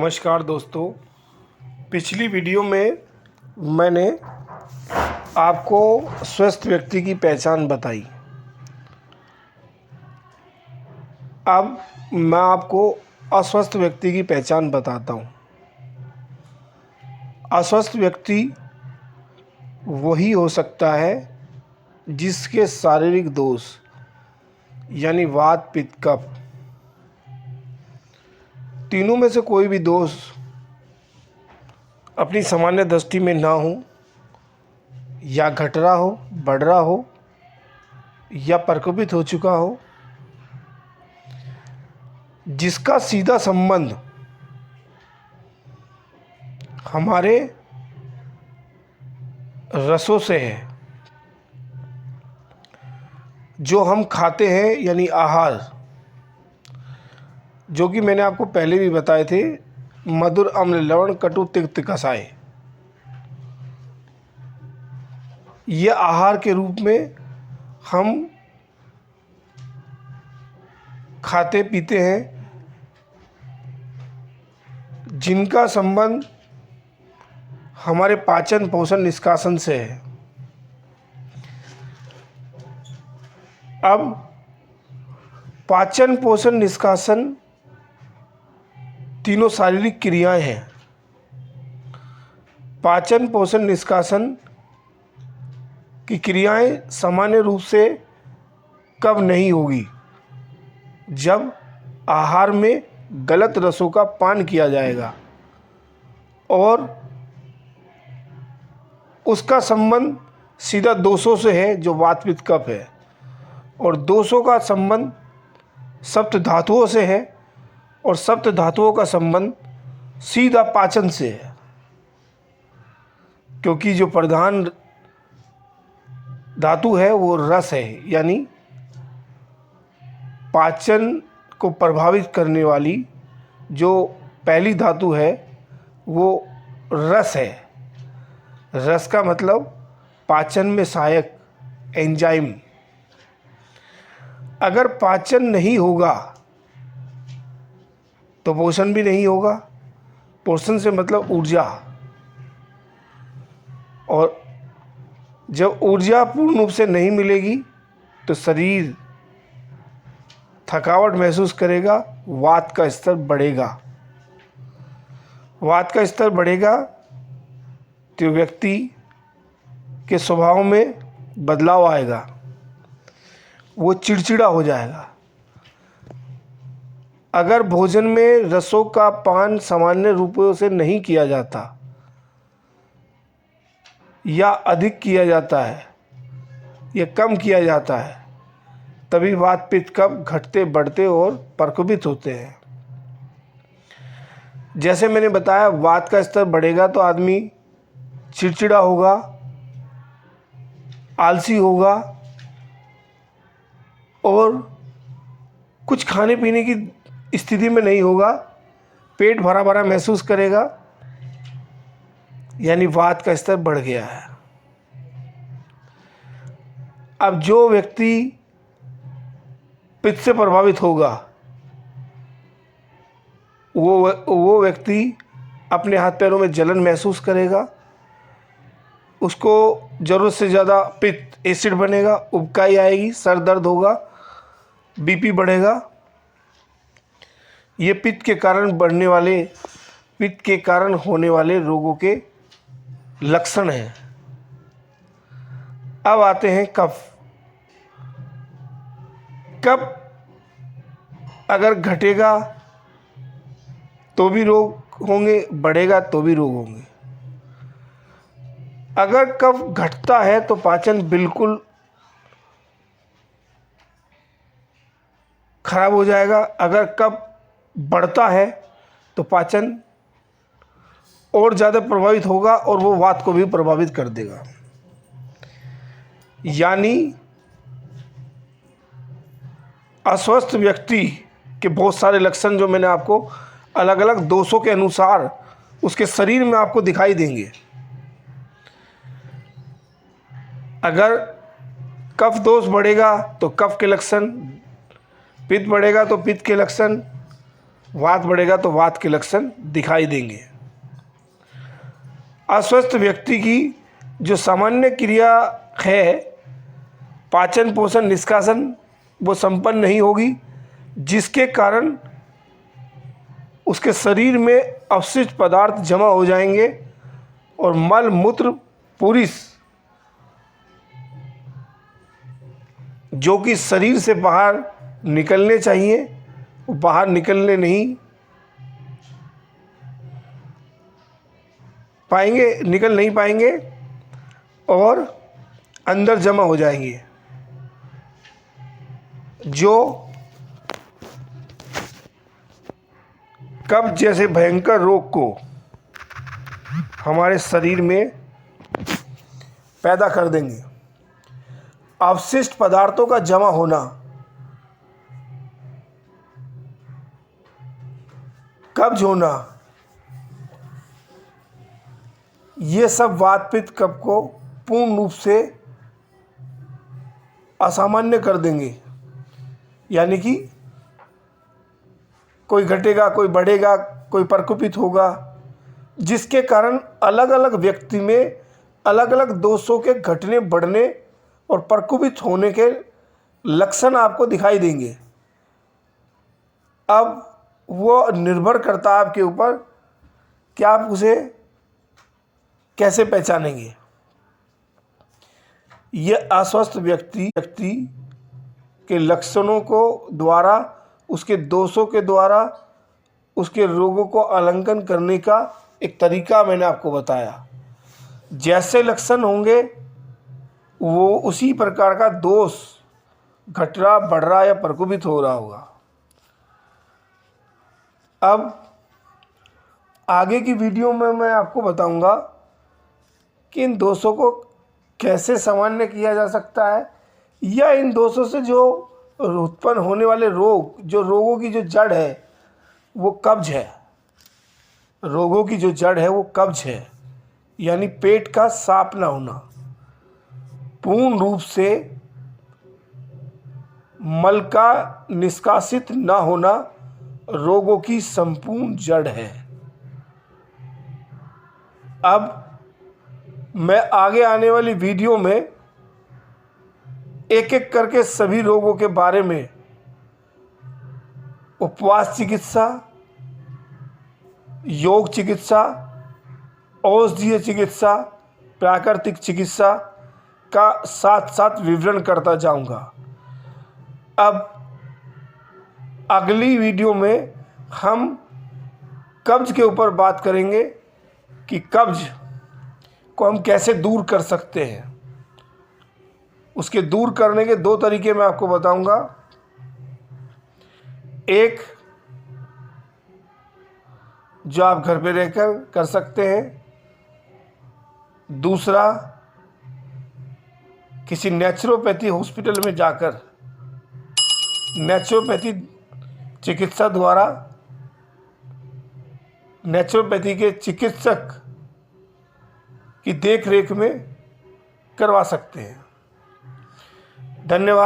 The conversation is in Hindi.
नमस्कार दोस्तों। पिछली वीडियो में मैंने आपको स्वस्थ व्यक्ति की पहचान बताई। अब मैं आपको अस्वस्थ व्यक्ति की पहचान बताता हूँ। अस्वस्थ व्यक्ति वही हो सकता है जिसके शारीरिक दोष यानी वात पित्त कफ तीनों में से कोई भी दोष अपनी सामान्य दृष्टि में ना हो, या घट रहा हो, बढ़ रहा हो, या प्रकोपित हो चुका हो, जिसका सीधा संबंध हमारे रसों से है, जो हम खाते हैं यानी आहार, जो कि मैंने आपको पहले भी बताए थे, मधुर अम्ल लवण कटु तिक्त कसाय। ये आहार के रूप में हम खाते पीते हैं, जिनका संबंध हमारे पाचन पोषण निष्कासन से है। अब पाचन पोषण निष्कासन तीनों शारीरिक क्रियाएं हैं। पाचन पोषण निष्कासन की क्रियाएं सामान्य रूप से कब नहीं होगी? जब आहार में गलत रसों का पान किया जाएगा और उसका संबंध सीधा दोषों से है, जो वात पित्त कफ है, और दोषों का संबंध सप्त धातुओं से है, और सप्त धातुओं का संबंध सीधा पाचन से है। क्योंकि जो प्रधान धातु है वो रस है, यानी पाचन को प्रभावित करने वाली जो पहली धातु है वो रस है। रस का मतलब पाचन में सहायक एंजाइम। अगर पाचन नहीं होगा तो पोषण भी नहीं होगा। पोषण से मतलब ऊर्जा, और जब ऊर्जा पूर्ण रूप से नहीं मिलेगी तो शरीर थकावट महसूस करेगा, वात का स्तर बढ़ेगा। वात का स्तर बढ़ेगा तो व्यक्ति के स्वभाव में बदलाव आएगा, वो चिड़चिड़ा हो जाएगा। अगर भोजन में रसों का पान सामान्य रूपों से नहीं किया जाता या अधिक किया जाता है या कम किया जाता है, तभी वात पित्त कफ घटते बढ़ते और प्रकोपित होते हैं। जैसे मैंने बताया, वात का स्तर बढ़ेगा तो आदमी चिड़चिड़ा होगा, आलसी होगा, और कुछ खाने पीने की स्थिति में नहीं होगा, पेट भरा भरा महसूस करेगा, यानी वात का स्तर बढ़ गया है। अब जो व्यक्ति पित्त से प्रभावित होगा वो व्यक्ति अपने हाथ पैरों में जलन महसूस करेगा, उसको ज़रूरत से ज़्यादा पित्त एसिड बनेगा, उबकाई आएगी, सर दर्द होगा, बीपी बढ़ेगा। ये पित्त के कारण होने वाले रोगों के लक्षण हैं। अब आते हैं कफ। कफ अगर घटेगा तो भी रोग होंगे, बढ़ेगा तो भी रोग होंगे। अगर कफ घटता है तो पाचन बिल्कुल खराब हो जाएगा। अगर कफ बढ़ता है तो पाचन और ज़्यादा प्रभावित होगा और वो वात को भी प्रभावित कर देगा। यानी अस्वस्थ व्यक्ति के बहुत सारे लक्षण, जो मैंने आपको अलग अलग दोषों के अनुसार उसके शरीर में आपको दिखाई देंगे। अगर कफ दोष बढ़ेगा तो कफ के लक्षण, पित्त बढ़ेगा तो पित्त के लक्षण, वात बढ़ेगा तो वात के लक्षण दिखाई देंगे। अस्वस्थ व्यक्ति की जो सामान्य क्रिया है, पाचन पोषण निष्कासन, वो संपन्न नहीं होगी, जिसके कारण उसके शरीर में अवशिष्ट पदार्थ जमा हो जाएंगे और मल मूत्र पुरुष जो कि शरीर से बाहर निकलने चाहिए वो बाहर निकलने नहीं पाएंगे और अंदर जमा हो जाएंगे, जो कब्ज जैसे भयंकर रोग को हमारे शरीर में पैदा कर देंगे। अवशिष्ट पदार्थों का जमा होना, कब्ज होना, ये सब वात पित्त कफ को पूर्ण रूप से असामान्य कर देंगे। यानी कि कोई घटेगा, कोई बढ़ेगा, कोई प्रकोपित होगा, जिसके कारण अलग अलग व्यक्ति में अलग अलग दोषों के घटने, बढ़ने और प्रकोपित होने के लक्षण आपको दिखाई देंगे। अब वो निर्भर करता है आपके ऊपर कि आप उसे कैसे पहचानेंगे। ये अस्वस्थ व्यक्ति के लक्षणों को द्वारा, उसके दोषों के द्वारा, उसके रोगों को आलंकन करने का एक तरीका मैंने आपको बताया। जैसे लक्षण होंगे वो उसी प्रकार का दोष घट रहा, बढ़ रहा या प्रकोपित हो रहा होगा। अब आगे की वीडियो में मैं आपको बताऊंगा कि इन दोषों को कैसे सामान्य किया जा सकता है, या इन दोषों से जो उत्पन्न होने वाले रोग, जो रोगों की जो जड़ है वो कब्ज है। रोगों की जो जड़ है वो कब्ज है, यानी पेट का साफ ना होना, पूर्ण रूप से मल का निष्कासित ना होना रोगों की संपूर्ण जड़ है। अब मैं आगे आने वाली वीडियो में एक एक करके सभी रोगों के बारे में, उपवास चिकित्सा, योग चिकित्सा, औषधीय चिकित्सा, प्राकृतिक चिकित्सा का साथ साथ विवरण करता जाऊंगा। अब अगली वीडियो में हम कब्ज के ऊपर बात करेंगे कि कब्ज को हम कैसे दूर कर सकते हैं। उसके दूर करने के दो तरीके मैं आपको बताऊंगा। एक जो आप घर पे रहकर कर सकते हैं, दूसरा किसी नेचुरोपैथी हॉस्पिटल में जाकर नेचुरोपैथी चिकित्सा द्वारा नेचुरोपैथी के चिकित्सक की देखरेख में करवा सकते हैं। धन्यवाद।